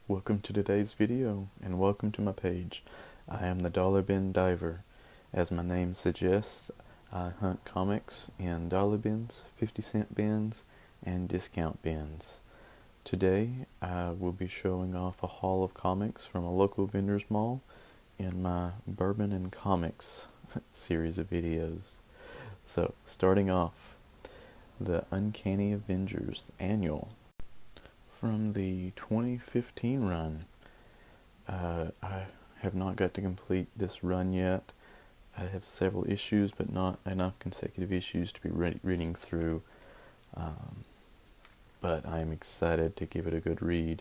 Welcome to today's video, and welcome to my page. I am the Dollar Bin Diver. As my name suggests, I hunt comics in dollar bins, 50-cent bins, and discount bins. Today, I will be showing off a haul of comics from a local vendor's mall in my Bourbon and Comics series of videos. So, starting off, the Uncanny Avengers Annual. From the 2015 run, I have not got to complete this run yet. I have several issues, but not enough consecutive issues to be reading through. But I am excited to give it a good read.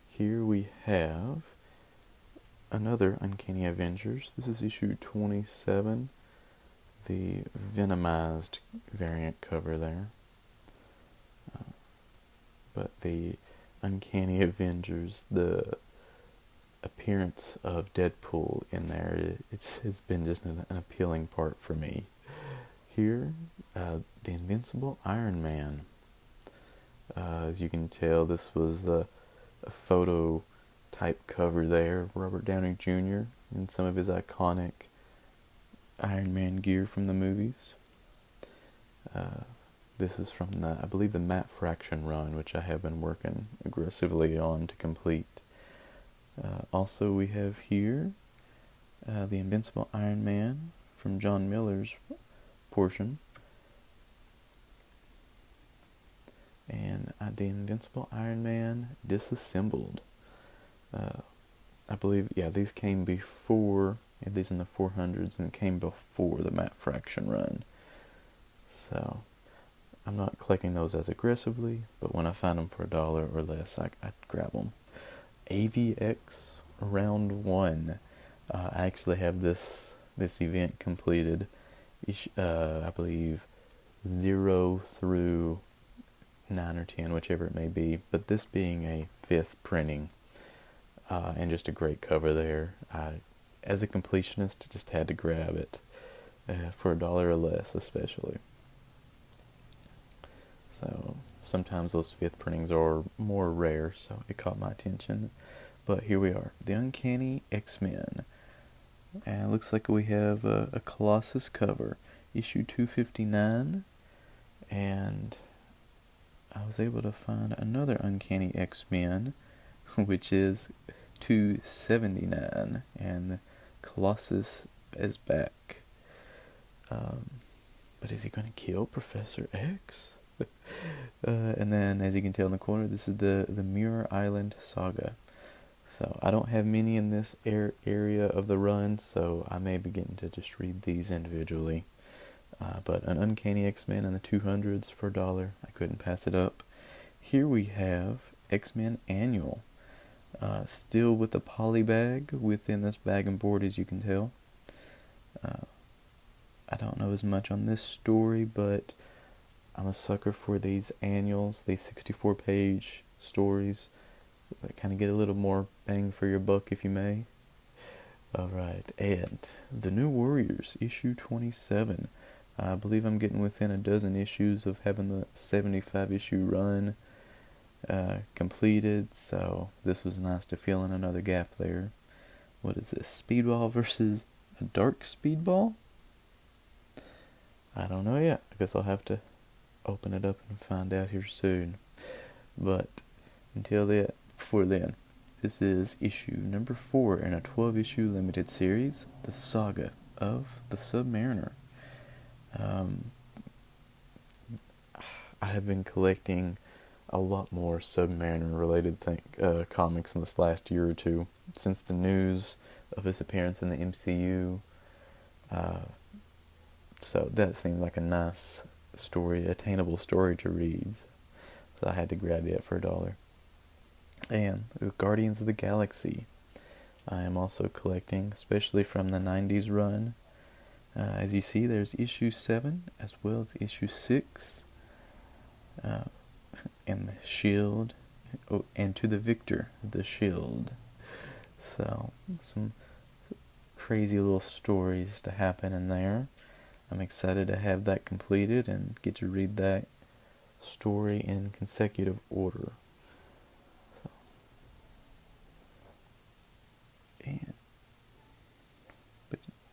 Here we have another Uncanny Avengers. This is issue 27, the Venomized variant cover there. But the Uncanny Avengers, the appearance of Deadpool in there, it's been just an appealing part for me. Here, the Invincible Iron Man. As you can tell, this was a photo type cover there of Robert Downey Jr. and some of his iconic Iron Man gear from the movies. This is from I believe the Matt Fraction run, which I have been working aggressively on to complete. Also, we have here the Invincible Iron Man from John Miller's portion, and the Invincible Iron Man Disassembled. I believe, these came before, these in the 400s, and came before the Matt Fraction run. So I'm not collecting those as aggressively, but when I find them for $1 or less, I grab them. AVX Round 1. I actually have this event completed, I believe 0 through 9 or 10, whichever it may be, but this being a 5th printing, and just a great cover there. As a completionist, I just had to grab it for $1 or less, especially. So sometimes those 5th printings are more rare, so it caught my attention. But here we are, the Uncanny X-Men. And it looks like we have a Colossus cover, issue 259. And I was able to find another Uncanny X-Men, which is 279. And Colossus is back. But is he going to kill Professor X? And then, as you can tell in the corner, this is the Muir Island Saga. So I don't have many in this area of the run, so I may begin to just read these individually. But an Uncanny X-Men in the 200s for $1, I couldn't pass it up. Here we have X-Men Annual, still with the poly bag within this bag and board, as you can tell. I don't know as much on this story, but I'm a sucker for these annuals, these 64-page stories that kind of get a little more bang for your buck, if you may. Alright, and The New Warriors, issue 27. I believe I'm getting within a dozen issues of having the 75-issue run completed, so this was nice to fill in another gap there. What is this, Speedball versus a Dark Speedball? I don't know yet. I guess I'll have to open it up and find out here soon. But before then, this is issue number 4 in a 12-issue limited series, the Saga of the Submariner. I have been collecting a lot more Submariner related comics in this last year or two, since the news of his appearance in the MCU. So that seemed like a nice story, attainable story to read, so I had to grab it for $1. And the Guardians of the Galaxy, I am also collecting, especially from the 90s run. As you see, there's issue 7 as well as issue 6, and the Shield, and To the Victor, the Shield. So some crazy little stories to happen in there. I'm excited to have that completed and get to read that story in consecutive order.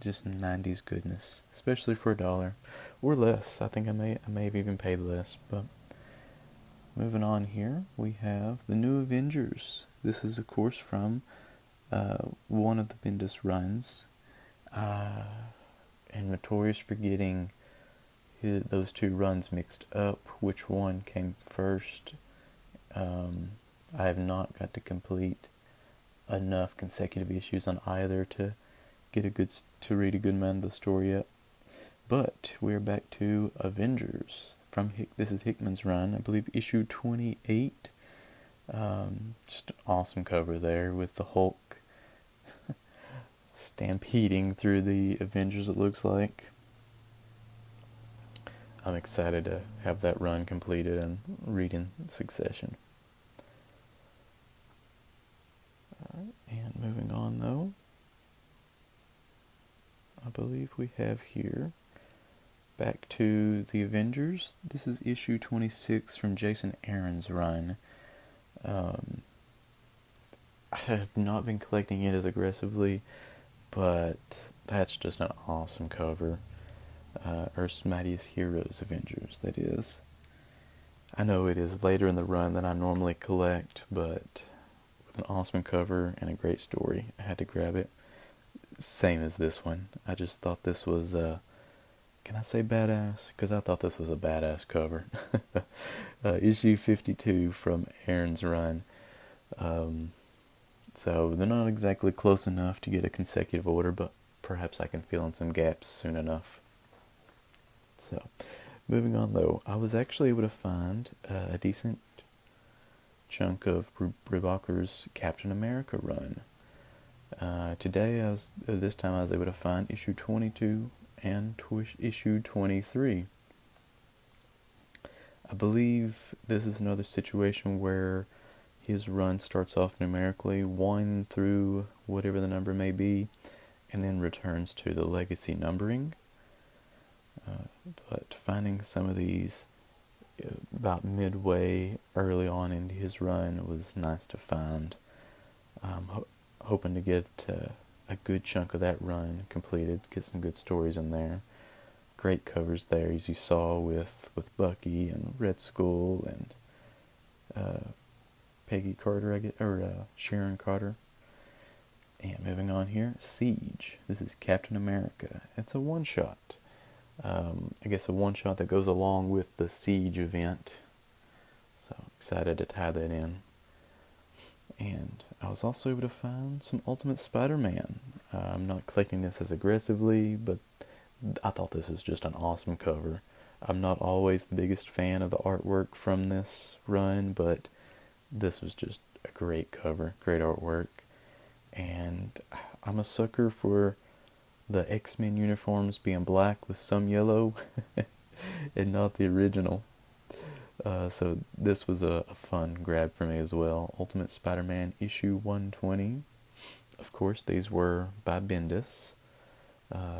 just 90s goodness, especially for $1 or less. I think I may have even paid less. But moving on here, we have the New Avengers. This is, of course, from one of the Bendis runs, and notorious for getting those two runs mixed up. Which one came first? I have not got to complete enough consecutive issues on either to read a good amount of the story yet. But we're back to Avengers from this is Hickman's run, I believe issue 28. Just an awesome cover there with the Hulk stampeding through the Avengers, it looks like. I'm excited to have that run completed and read in succession. Alright, and moving on though, I believe we have here back to the Avengers. This is issue 26 from Jason Aaron's run. I have not been collecting it as aggressively, but that's just an awesome cover. Earth's Mightiest Heroes Avengers, that is. I know it is later in the run than I normally collect, but with an awesome cover and a great story, I had to grab it. Same as this one. I just thought this was, can I say badass? Because I thought this was a badass cover. Issue 52 from Aaron's run. So they're not exactly close enough to get a consecutive order, but perhaps I can fill in some gaps soon enough. So, moving on though, I was actually able to find a decent chunk of Brubaker's Captain America run. Today, this time I was able to find issue 22 and issue 23. I believe this is another situation where his run starts off numerically 1 through whatever the number may be, and then returns to the legacy numbering. But finding some of these about midway early on into his run was nice to find. Hoping to get a good chunk of that run completed, get some good stories in there. Great covers there, as you saw with Bucky and Red Skull and Peggy Carter, or Sharon Carter. And moving on here, Siege. This is Captain America. It's a one-shot. I guess a one-shot that goes along with the Siege event. So excited to tie that in. And I was also able to find some Ultimate Spider-Man. I'm not collecting this as aggressively, but I thought this was just an awesome cover. I'm not always the biggest fan of the artwork from this run, but this was just a great cover, great artwork. And I'm a sucker for the X-Men uniforms being black with some yellow and not the original. So this was a fun grab for me as well. Ultimate Spider-Man issue 120. Of course, these were by Bendis.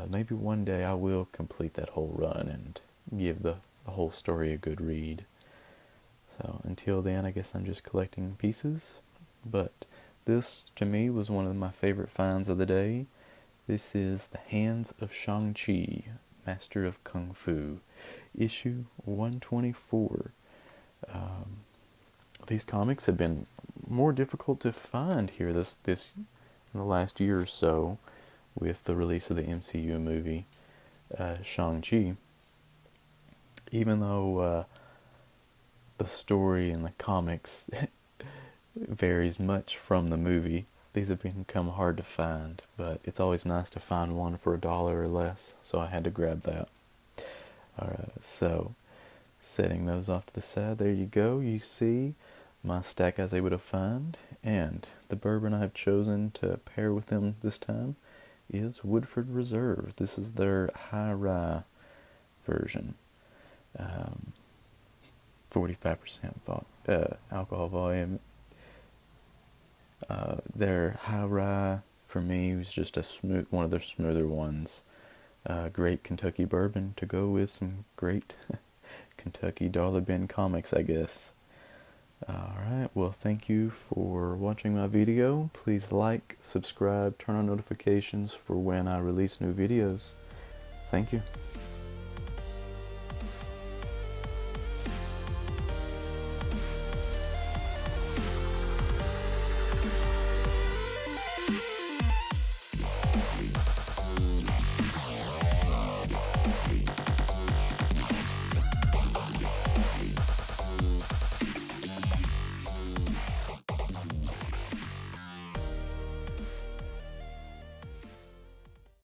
Maybe one day I will complete that whole run and give the whole story a good read. So until then, I guess I'm just collecting pieces. But this, to me, was one of my favorite finds of the day. This is The Hands of Shang-Chi, Master of Kung Fu, issue 124. These comics have been more difficult to find here this in the last year or so with the release of the MCU movie, Shang-Chi. Even though the story in the comics varies much from the movie, these have become hard to find, but it's always nice to find one for $1 or less, so I had to grab that. Alright, so setting those off to the side, there you go. You see my stack I was able to find, and the bourbon I've chosen to pair with them this time is Woodford Reserve. This is their high rye version. 45% alcohol volume. Their high rye for me was just one of their smoother ones. Great Kentucky bourbon to go with some great Kentucky Dollar Bin comics, I guess. Alright, well thank you for watching my video. Please like, subscribe, turn on notifications for when I release new videos. Thank you.